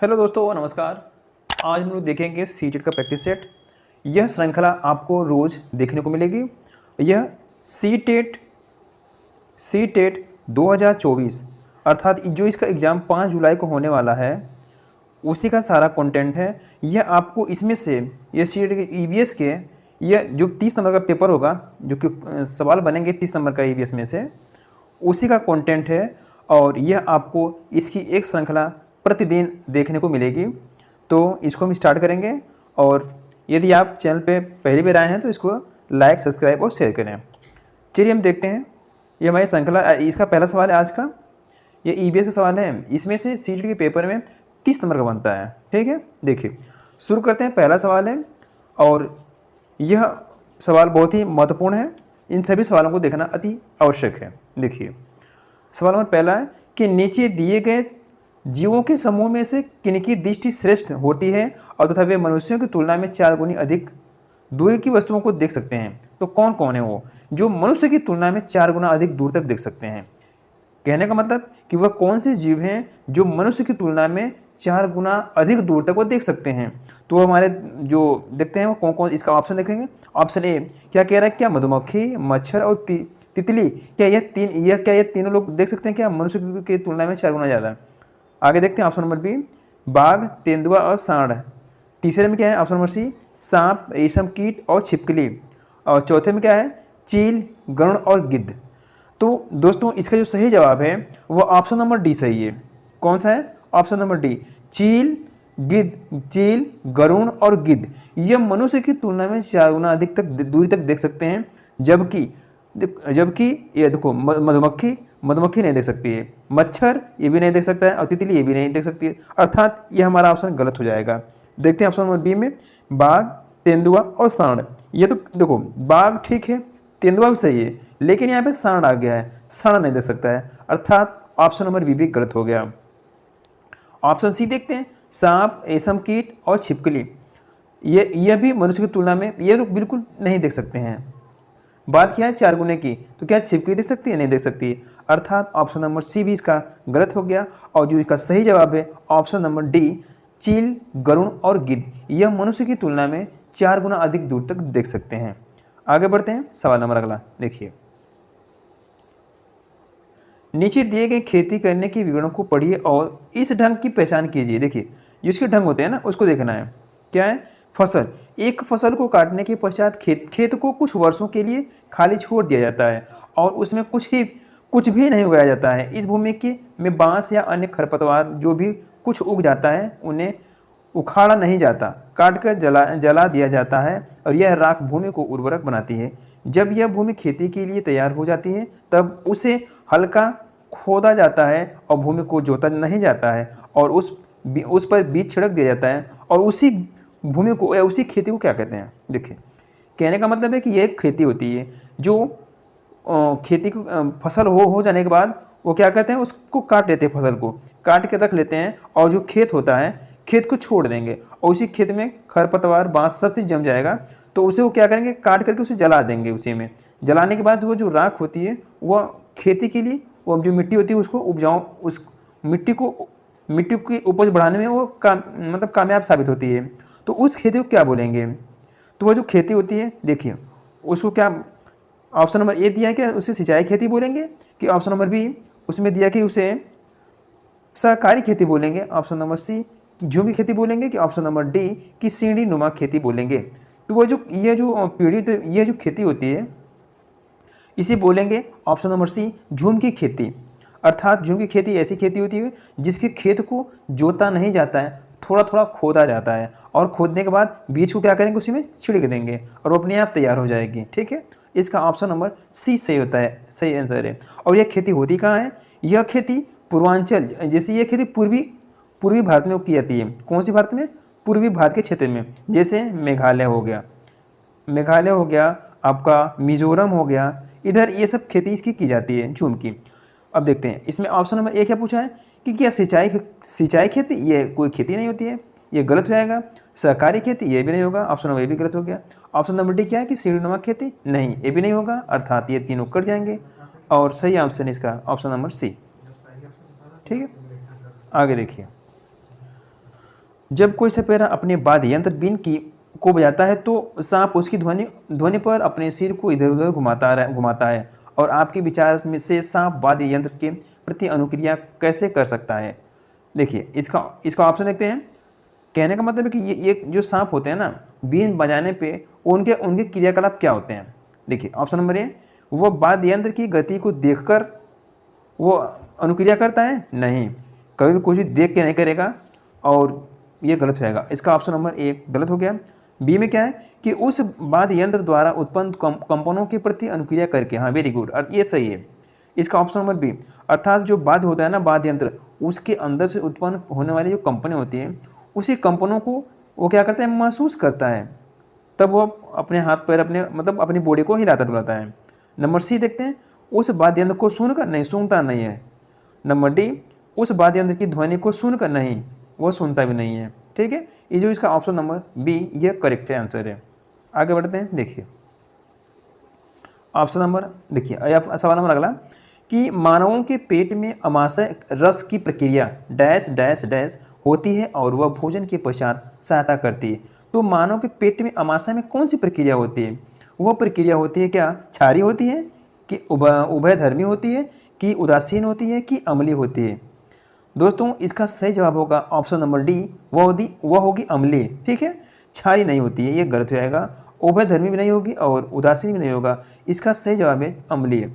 Hello दोस्तों, नमस्कार। आज हम लोग देखेंगे सीटेट का प्रैक्टिस सेट। यह श्रृंखला आपको रोज़ देखने को मिलेगी। यह सीटेट 2024 अर्थात जो इसका एग्ज़ाम 5 जुलाई को होने वाला है, उसी का सारा कंटेंट है। यह आपको इसमें से ये सीटेट के ईवीएस के यह जो 30 नंबर का पेपर होगा, जो कि सवाल बनेंगे 30 नंबर का ईवीएस में से, उसी का कंटेंट है। और यह आपको इसकी एक श्रृंखला प्रतिदिन देखने को मिलेगी। तो इसको हम स्टार्ट करेंगे। और यदि आप चैनल पे पहली बार आए हैं तो इसको लाइक, सब्सक्राइब और शेयर करें। चलिए हम देखते हैं। ये हमारी श्रृंखला, इसका पहला सवाल है आज का। ये ईवीएस का सवाल है। इसमें से सीटेट के पेपर में 30 नंबर का बनता है। ठीक है, देखिए शुरू करते हैं। पहला सवाल है और यह सवाल बहुत ही महत्वपूर्ण है। इन सभी सवालों को देखना अति आवश्यक है। देखिए सवाल नंबर पहला है कि नीचे दिए गए जीवों के समूह में से किनकी दृष्टि श्रेष्ठ होती है और तथा वे मनुष्यों की तुलना में 4 गुनी अधिक दूर की वस्तुओं को देख सकते हैं। तो कौन कौन है वो जो मनुष्य की तुलना में 4 गुना अधिक दूर तक देख सकते हैं? कहने का मतलब कि वह कौन से जीव हैं जो मनुष्य की तुलना में 4 गुना अधिक दूर तक वो देख सकते हैं। तो हमारे जो देखते हैं वो कौन कौन, इसका ऑप्शन देखेंगे। ऑप्शन ए क्या कह रहा है, क्या मधुमक्खी, मच्छर और तितली, क्या ये तीनों लोग देख सकते हैं क्या मनुष्य की तुलना में 4 गुना ज़्यादा? आगे देखते हैं ऑप्शन नंबर बी, बाघ, तेंदुआ और सांड। तीसरे में क्या है ऑप्शन नंबर सी, सांप, रेशम कीट और छिपकली। और चौथे में क्या है, चील, गरुड़ और गिद्ध। तो दोस्तों इसका जो सही जवाब है वो ऑप्शन नंबर डी सही है। कौन सा है? ऑप्शन नंबर डी, चील, गरुड़ और गिद्ध। यह मनुष्य की तुलना में 4 गुना अधिक तक दूरी तक देख सकते हैं। जबकि ये देखो, मधुमक्खी नहीं देख सकती है, मच्छर ये भी नहीं देख सकता है और तितली ये भी नहीं देख सकती है। अर्थात ये हमारा ऑप्शन गलत हो जाएगा। देखते हैं ऑप्शन नंबर बी में, बाघ, तेंदुआ और सांड। ये तो देखो बाघ ठीक है, तेंदुआ भी सही है, लेकिन यहाँ पे सांड आ गया है, सांड नहीं देख सकता है। अर्थात ऑप्शन नंबर बी भी गलत हो गया। ऑप्शन सी देखते हैं, सांप, रेशम कीट और छिपकली। यह भी मनुष्य की तुलना में ये लोग बिल्कुल नहीं देख सकते हैं। बात क्या है 4 गुने की, तो क्या छिपकली देख सकती है? नहीं देख सकती। अर्थात ऑप्शन नंबर सी भी इसका गलत हो गया। और जो इसका सही जवाब है ऑप्शन नंबर डी, चील, गरुड़ और गिद्ध। यह मनुष्य की तुलना में 4 गुना अधिक दूर तक देख सकते हैं। आगे बढ़ते हैं, सवाल नंबर अगला देखिए। नीचे दिए गए खेती करने के विवरण को पढ़िए और इस ढंग की पहचान कीजिए। देखिए जिसके ढंग होते हैं ना उसको देखना है। क्या है? फसल। एक फसल को काटने के पश्चात खेत को कुछ वर्षों के लिए खाली छोड़ दिया जाता है और उसमें कुछ भी नहीं उगाया जाता है। इस भूमि में बांस या अन्य खरपतवार जो भी कुछ उग जाता है उन्हें उखाड़ा नहीं जाता, काट कर जला दिया जाता है और यह राख भूमि को उर्वरक बनाती है। जब यह भूमि खेती के लिए तैयार हो जाती है तब उसे हल्का खोदा जाता है और भूमि को जोता नहीं जाता है और उस पर बीज छिड़क दिया जाता है। और उसी भूमि को या उसी खेती को क्या कहते हैं? देखिए कहने का मतलब है कि यह एक खेती होती है जो खेती को फसल हो जाने के बाद वो क्या करते हैं, उसको काट लेते हैं, फसल को काट के रख लेते हैं और जो खेत होता है खेत को छोड़ देंगे और उसी खेत में खरपतवार, बांस सब चीज़ जम जाएगा। तो उसे वो क्या करेंगे, काट करके उसे जला देंगे। उसी में जलाने के बाद वो जो राख होती है वह खेती के लिए, वो जो मिट्टी होती है उसको उपजाऊ, उस मिट्टी की उपज बढ़ाने में वो कामयाब साबित होती है। तो उस खेती को क्या बोलेंगे? तो वह जो खेती होती है देखिए उसको क्या, ऑप्शन नंबर ए दिया है कि उसे सिंचाई खेती बोलेंगे, कि ऑप्शन नंबर बी उसमें दिया कि उसे सहकारी खेती बोलेंगे, ऑप्शन नंबर सी कि झूम की खेती बोलेंगे, कि ऑप्शन नंबर डी कि सीढ़ी नुमा खेती बोलेंगे। तो वो जो ये जो खेती होती है इसे बोलेंगे ऑप्शन नंबर सी, झूम की खेती। अर्थात झूम की खेती ऐसी खेती होती है जिसके खेत को जोता नहीं जाता है, थोड़ा थोड़ा खोदा जाता है और खोदने के बाद बीज को क्या करेंगे, उसी में छिड़क देंगे और वो अपने आप तैयार हो जाएगी। ठीक है, इसका ऑप्शन नंबर सी सही होता है, सही आंसर है। और यह खेती होती कहाँ है? यह खेती पूर्वांचल, जैसे यह खेती पूर्वी भारत में की जाती है। कौन सी भारत में? पूर्वी भारत के क्षेत्र में, जैसे मेघालय हो गया, आपका मिजोरम हो गया, इधर ये सब खेती इसकी की जाती है झूम की। अब देखते हैं इसमें ऑप्शन नंबर एक क्या पूछा है कि क्या सिंचाई खेती? ये कोई खेती नहीं होती है, ये गलत हो जाएगा। सहकारी खेती? ये भी नहीं होगा, ऑप्शन नंबर ए भी गलत हो गया। ऑप्शन नंबर डी क्या है कि सीढ़ीनुमा खेती? नहीं, ये भी नहीं होगा। अर्थात ये तीनों कट जाएंगे और सही ऑप्शन इसका ऑप्शन नंबर सी। ठीक है, आगे देखिए जब कोई सपेरा अपने वाद्य यंत्र बीन की को बजाता है तो सांप उसकी ध्वनि ध्वनि पर अपने सिर को इधर उधर घुमाता है। और आपके विचार में से सांप वाद्य यंत्र के प्रति अनुक्रिया कैसे कर सकता है? देखिए इसका इसका ऑप्शन देखते हैं। कहने का मतलब है कि ये जो सांप होते हैं ना, बीन बजाने पे उनके उनके क्रियाकलाप क्या होते हैं? देखिए ऑप्शन नंबर ए, वो वाद्य यंत्र की गति को देखकर वो अनुक्रिया करता है? नहीं, कभी भी कुछ भी देख के नहीं करेगा और ये गलत होएगा। इसका ऑप्शन नंबर ए गलत हो गया। बी में क्या है कि उस वाद्य यंत्र द्वारा उत्पन्न कंपनों के प्रति अनुक्रिया करके, हाँ वेरी गुड, और ये सही है। इसका ऑप्शन नंबर बी, अर्थात जो वाद्य होता है ना, वाद्य यंत्र, उसके अंदर से उत्पन्न होने वाली जो कंपनी होती है, उसी कंपनों को वो क्या करता है, महसूस करता है, तब वो अपने हाथ पैर अपने मतलब अपनी बॉडी को हिलाता डुलाता है। नंबर सी देखते हैं, उस वाद्य यंत्र को सुनकर, नहीं सुनता नहीं है। नंबर डी, उस वाद्य यंत्र की ध्वनि को सुनकर, नहीं वो सुनता भी नहीं है। ठीक है, ये जो इसका ऑप्शन नंबर बी ये करेक्ट है, आंसर है। आगे बढ़ते हैं, देखिए ऑप्शन नंबर, देखिए सवाल नंबर अगला कि मानवों के पेट में अमाशय रस की प्रक्रिया डैश डैश डैश होती है और वह भोजन के पश्चात सहायता करती है। तो मानव के पेट में अमाशय में कौन सी प्रक्रिया होती है? वह प्रक्रिया होती है क्या क्षारीय होती है, कि उभयधर्मी होती है, कि उदासीन होती है, कि अम्लीय होती है? दोस्तों इसका सही जवाब होगा ऑप्शन नंबर डी, वह होगी अम्लीय। ठीक है, क्षारीय नहीं होती है, ये गलत हो जाएगा। उभयधर्मी भी नहीं होगी और उदासीन भी नहीं होगा। इसका सही जवाब है अम्लीय,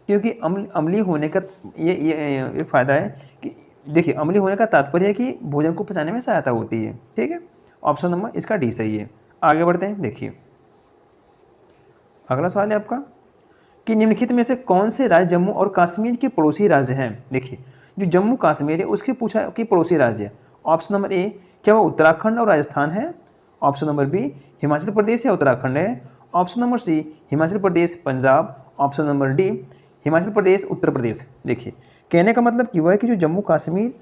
क्योंकि अम्लीय होने का ये फायदा है कि देखिए, अम्लीय होने का तात्पर्य है कि भोजन को पचाने में सहायता होती है। ठीक है, ऑप्शन नंबर इसका डी सही है। आगे बढ़ते हैं, देखिए अगला सवाल है आपका कि निम्नलिखित में से कौन से राज्य जम्मू और कश्मीर के पड़ोसी राज्य हैं? देखिए जो जम्मू कश्मीर है उसके पूछा कि पड़ोसी राज्य है। ऑप्शन नंबर ए, क्या वो उत्तराखंड और राजस्थान है? Option number B, Himachal Pradesh या उत्तराखंड है? Option number C, Himachal Pradesh Punjab? Option number D, Himachal Pradesh Uttar Pradesh? देखिए कहने का मतलब कि वह है कि जो जम्मू कश्मीर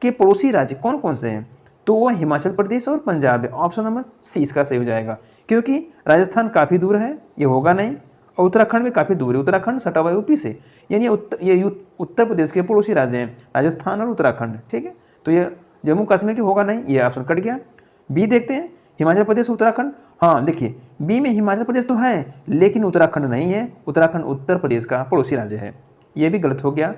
के पड़ोसी राज्य कौन कौन से हैं, तो वह हिमाचल प्रदेश और पंजाब है। ऑप्शन नंबर सी इसका सही हो जाएगा, क्योंकि राजस्थान काफ़ी दूर है, ये होगा नहीं, और उत्तराखंड में काफ़ी दूर है, उत्तराखंड सटा हुआ यूपी से, यानी ये उत्तर प्रदेश के पड़ोसी राज्य हैं राजस्थान और उत्तराखंड। ठीक है, तो ये जम्मू कश्मीर की होगा नहीं, ये ऑप्शन कट गया। बी देखते हैं, हिमाचल प्रदेश उत्तराखंड। हाँ देखिए बी में हिमाचल प्रदेश तो है लेकिन उत्तराखंड नहीं है, उत्तराखंड उत्तर प्रदेश का पड़ोसी राज्य है, ये भी गलत हो गया।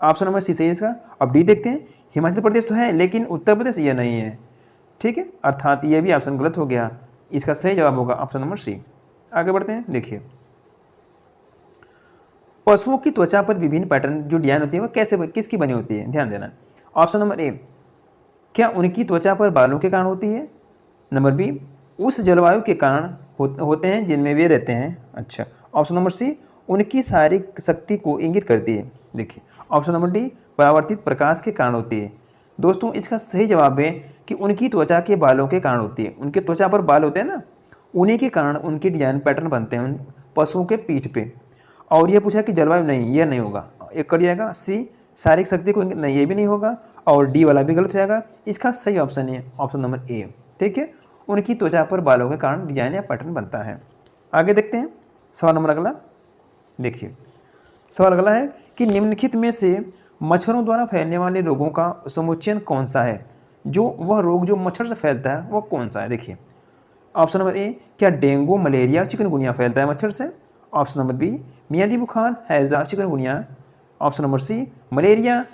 ऑप्शन नंबर सी सही है इसका। अब डी देखते हैं, हिमाचल प्रदेश तो है लेकिन उत्तर प्रदेश ये नहीं है। ठीक है, अर्थात ये भी ऑप्शन गलत हो गया, इसका सही जवाब होगा ऑप्शन नंबर सी। आगे बढ़ते हैं, देखिए पशुओं की त्वचा पर विभिन्न पैटर्न जो डिजाइन होती है वह कैसे किसकी बनी होती है? ध्यान देना। ऑप्शन नंबर ए, क्या उनकी त्वचा पर बालों के कारण होती है? नंबर बी, उस जलवायु के कारण होते हैं जिनमें वे रहते हैं। अच्छा, ऑप्शन नंबर सी, उनकी शारीरिक शक्ति को इंगित करती है। देखिए ऑप्शन नंबर डी, परावर्तित प्रकाश के कारण होती है। दोस्तों इसका सही जवाब है कि उनकी त्वचा के बालों के कारण होती है। उनके त्वचा पर बाल होते हैं ना, उन्हीं के कारण उनके डिजाइन पैटर्न बनते हैं उन पशुओं के पीठ पे। और ये पूछा कि जलवायु, नहीं ये नहीं होगा, एक कर जाएगा। सी, शारीरिक शक्ति को, नहीं ये भी नहीं होगा, और डी वाला भी गलत हो जाएगा। इसका सही ऑप्शन है ऑप्शन नंबर ए। ठीक है, उनकी त्वचा पर बालों के कारण डिजाइन या पैटर्न बनता है। आगे देखते हैं सवाल नंबर अगला। देखिए सवाल अगला है कि निम्नलिखित में से मच्छरों द्वारा फैलने वाले रोगों का समुच्चयन कौन सा है? जो वह रोग जो मच्छर से फैलता है वह कौन सा है? देखिए ऑप्शन नंबर ए, क्या डेंगू मलेरिया चिकनगुनिया फैलता है मच्छर से? ऑप्शन नंबर बी, मियादी बुखार हैजा chikungunya? Option number C, malaria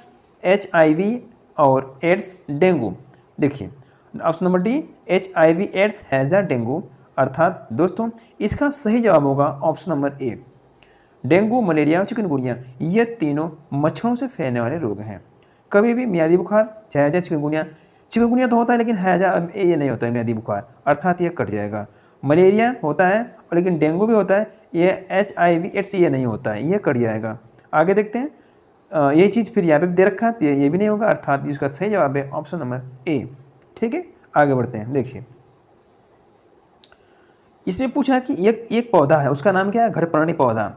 HIV और एड्स डेंगू? देखिए option number D, HIV AIDS हैजा डेंगू। अर्थात दोस्तों इसका सही जवाब होगा option number A, dengue malaria और चिकनगुनिया, ये तीनों मच्छरों से फैलने वाले रोग हैं। कभी भी मियादी बुखार हैजा चिकनगुनिया तो होता है लेकिन हैजा ये नहीं होता है मियादी बुखार, अर्थात ये कट जाएगा। मलेरिया होता है और लेकिन डेंगू भी होता है, ये HIV एड्स ये नहीं होता है, ये कट जाएगा। आगे देखते हैं, ये चीज़ फिर यहाँ पे दे रखा है, ये भी नहीं होगा, अर्थात इसका सही जवाब है ऑप्शन नंबर ए। ठीक है, आगे बढ़ते हैं। देखिए इसमें पूछा कि एक पौधा है, उसका नाम क्या है? घटपर्णी पौधा।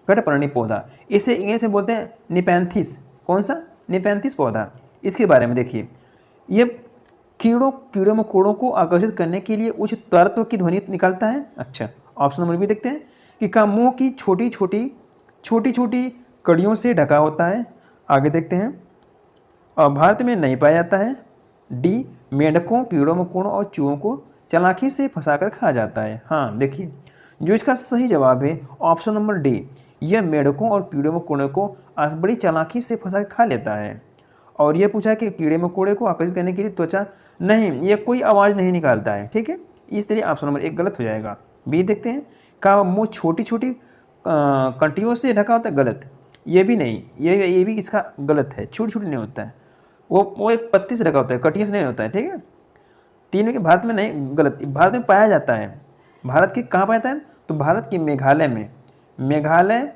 घटपर्णी पौधा, इसे इंग्लिश में बोलते हैं निपैंथिस। कौन सा? निपैंथिस पौधा। इसके बारे में देखिए, ये कीड़ों मकोड़ों को आकर्षित करने के लिए उच्च तत्व की ध्वनि निकालता है। अच्छा, ऑप्शन नंबर भी देखते हैं कि का मुंह की छोटी छोटी कड़ियों से ढका होता है। आगे देखते हैं, और भारत में नहीं पाया जाता है। डी, मेंढकों, कीड़ों मकोड़ों और चूहों को चालाकी से फंसाकर खा जाता है। हाँ देखिए, जो इसका सही जवाब है ऑप्शन नंबर डी, यह मेंढकों और कीड़े मकोड़ों को बड़ी चालाकी से फंसा के खा लेता है। और यह पूछा कि कीड़े मकोड़े को आकर्षित करने के लिए त्वचा, नहीं, यह कोई आवाज़ नहीं निकालता है, ठीक है। इसलिए ऑप्शन नंबर एक गलत हो जाएगा। बी देखते हैं, का मुँह छोटी छोटी कंटियों से ढका होता है, गलत। ये भी नहीं, ये भी इसका गलत है, छोटी छोटी नहीं होता है, वो एक पत्ती से ढका होता है, कटियों से नहीं होता है, ठीक है। तीनों के भारत में नहीं, गलत। भारत में पाया जाता है। भारत के कहाँ पाया जाता है? तो भारत के मेघालय में, मेघालय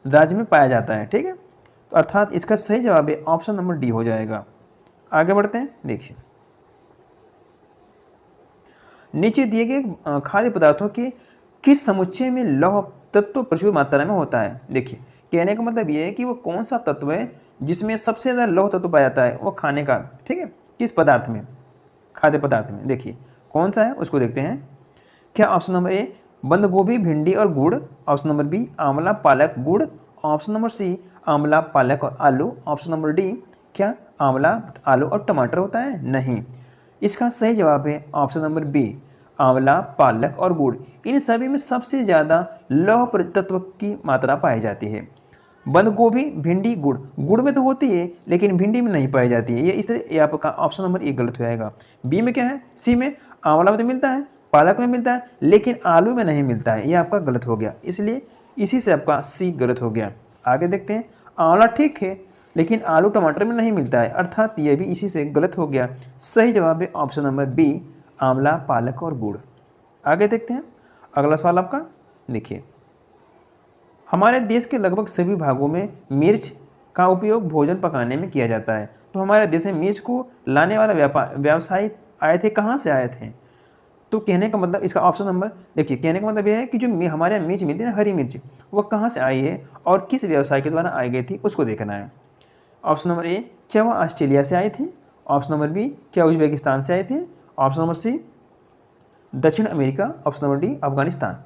राज्य में पाया जाता है, ठीक है। तो अर्थात इसका सही जवाब है ऑप्शन नंबर डी हो जाएगा। आगे बढ़ते हैं, देखिए नीचे दिए गए खाद्य पदार्थों के किस समुच्चय में लौह तत्व प्रचुर मात्रा में होता है। देखिए, कहने का मतलब ये है कि वो कौन सा तत्व है जिसमें सबसे ज़्यादा लौह तत्व पाया जाता है, वो खाने का, ठीक है, किस पदार्थ में, खाद्य पदार्थ में। देखिए कौन सा है उसको देखते हैं। क्या ऑप्शन नंबर ए बंद गोभी, भिंडी और गुड़, ऑप्शन नंबर बी आंवला, पालक, गुड़, ऑप्शन नंबर सी आंवला, पालक और आलू, ऑप्शन नंबर डी क्या आंवला, आलू और टमाटर होता है। नहीं, इसका सही जवाब है ऑप्शन नंबर बी आंवला, पालक और गुड़। इन सभी में सबसे ज़्यादा लौह तत्व की मात्रा पाई जाती है। बंद गोभी, भिंडी, गुड़, गुड़ में तो होती है लेकिन भिंडी में नहीं पाई जाती है। ये इस तरह, ये आपका ऑप्शन नंबर एक गलत हो जाएगा। बी में क्या है, सी में आंवला में तो मिलता है, पालक में मिलता है, लेकिन आलू में नहीं मिलता है, ये आपका गलत हो गया। इसलिए इसी से आपका सी गलत हो गया। आगे देखते हैं, आंवला ठीक है लेकिन आलू टमाटर में नहीं मिलता है, अर्थात ये भी इसी से गलत हो गया। सही जवाब है ऑप्शन नंबर बी आंवला, पालक और गुड़। आगे देखते हैं अगला सवाल आपका। देखिए, हमारे देश के लगभग सभी भागों में मिर्च का उपयोग भोजन पकाने में किया जाता है। तो हमारे देश में मिर्च को लाने वाला व्यवसायी आए थे, कहाँ से आए थे? तो कहने का मतलब इसका ऑप्शन नंबर, देखिए कहने का मतलब यह है कि जो हमारे यहाँ मिर्च मिलती है ना, हरी मिर्च, वो कहाँ से आई है और किस व्यवसाय के द्वारा आई गई थी, उसको देखना है। ऑप्शन नंबर ए क्या वह ऑस्ट्रेलिया से आई थी, ऑप्शन नंबर बी क्या उज्बेकिस्तान से आई थी, ऑप्शन नंबर सी दक्षिण America, option number D Afghanistan.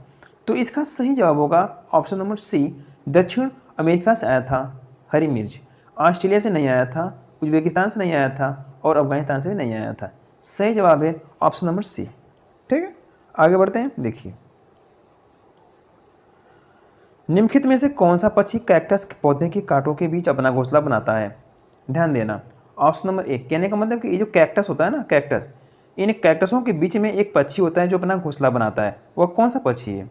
तो इसका सही जवाब होगा ऑप्शन नंबर सी, दक्षिण अमेरिका से आया था हरी मिर्च। ऑस्ट्रेलिया से नहीं आया था, उज्बेकिस्तान से नहीं आया था और अफगानिस्तान से भी नहीं आया था। सही जवाब है ऑप्शन नंबर सी, ठीक है। आगे बढ़ते हैं, देखिए निम्नलिखित में से कौन सा पक्षी कैक्टस के पौधे के कांटों के बीच अपना घोंसला बनाता है? ध्यान देना, ऑप्शन नंबर एक, कहने का मतलब कि ये जो कैक्टस होता है ना, कैक्टस, इन कैक्टसों के बीच में एक पक्षी होता है जो अपना घोंसला बनाता है। वह कौन सा पक्षी है?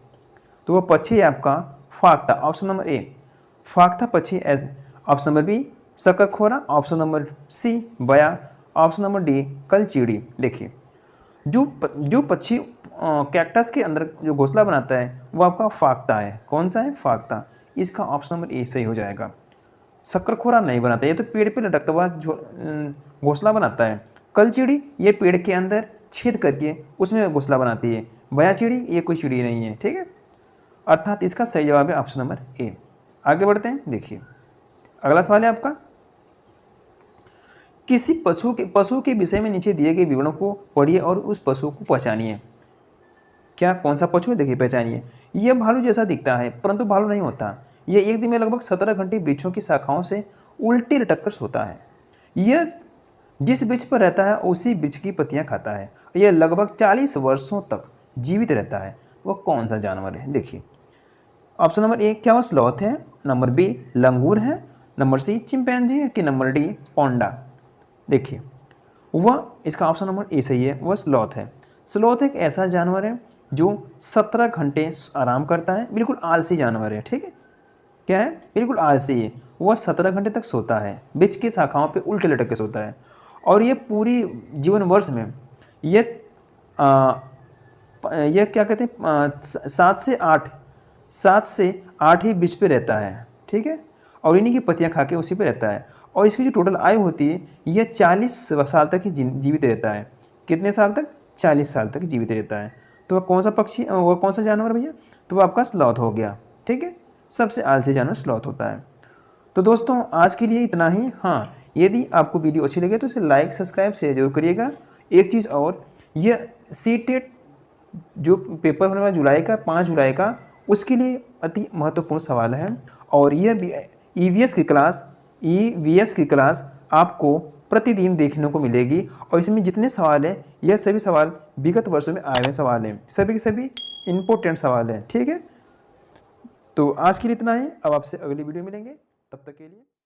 तो वह पक्षी है आपका फाख्ता, ऑप्शन नंबर ए फाख्ता पक्षी, एज ऑप्शन नंबर बी शकरखोरा, ऑप्शन नंबर सी बया, ऑप्शन नंबर डी कलचीड़ी। देखिए जो पक्षी कैक्टस के अंदर जो घोंसला बनाता है वो आपका फाख्ता है। कौन सा है? फाख्ता। इसका ऑप्शन नंबर ए सही हो जाएगा। शकरखोरा नहीं बनाता, ये तो पेड़ पे लटकता हुआ घोंसला बनाता है। कलचीड़ी ये पेड़ के अंदर छेद करके उसमें घोंसला बनाती है। बया चिड़ी ये कोई चिड़ी नहीं है, ठीक है। अर्थात इसका सही जवाब है ऑप्शन नंबर ए। आगे बढ़ते हैं, देखिए अगला सवाल है आपका, किसी पशु के विषय में नीचे दिए गए विवरणों को पढ़िए और उस पशु को पहचानिए। क्या कौन सा पशु है? देखिए पहचानिए। यह भालू जैसा दिखता है परंतु भालू नहीं होता। यह एक दिन में लगभग 17 घंटे वृक्षों की शाखाओं से उल्टी लटक कर सोता है। यह जिस वृक्ष पर रहता है उसी वृक्ष की पत्तियां खाता है। यह लगभग 40 वर्षों तक जीवित रहता है। वह कौन सा जानवर है? देखिए ऑप्शन नंबर ए क्या वह स्लॉथ है, नंबर बी लंगूर है, नंबर सी चिंपैंजी है कि नंबर डी पोंडा। देखिए वह, इसका ऑप्शन नंबर ए सही है, वह स्लॉथ है। स्लॉथ एक ऐसा जानवर है जो 17 घंटे आराम करता है, बिल्कुल आलसी जानवर है, ठीक है। क्या है? बिल्कुल आलसी है। वह 17 घंटे तक सोता है, वृक्ष की शाखाओं पे उल्टे लटक के सोता है और ये पूरी जीवन वर्ष में ये क्या कहते हैं 7 से 8 ही वृक्ष पे रहता है, ठीक है। और इन्हीं की पत्तियां खा के उसी पे रहता है और इसकी जो टोटल आयु होती है यह 40 साल तक ही जीवित रहता है। कितने साल तक? 40 साल तक जीवित रहता है। तो वह कौन सा पक्षी, वह कौन सा जानवर भैया? तो वह आपका स्लॉथ हो गया, ठीक है। सबसे आलसी जानवर स्लॉथ होता है। तो दोस्तों आज के लिए इतना ही। हाँ, यदि आपको वीडियो अच्छी लगे तो इसे लाइक, सब्सक्राइब, शेयर जरूर करिएगा। एक चीज़ और, यह सीटेट जो पेपर होने वाला जुलाई का 5 जुलाई का, उसके लिए अति महत्वपूर्ण सवाल है और यह ईवीएस की क्लास आपको प्रतिदिन देखने को मिलेगी। और इसमें जितने सवाल हैं यह सभी सवाल विगत वर्षों में आए हुए सवाल हैं, सभी के सभी इंपॉर्टेंट सवाल हैं। ठीक है, तो आज के लिए इतना ही। अब आपसे अगली वीडियो मिलेंगे, तब तक के लिए।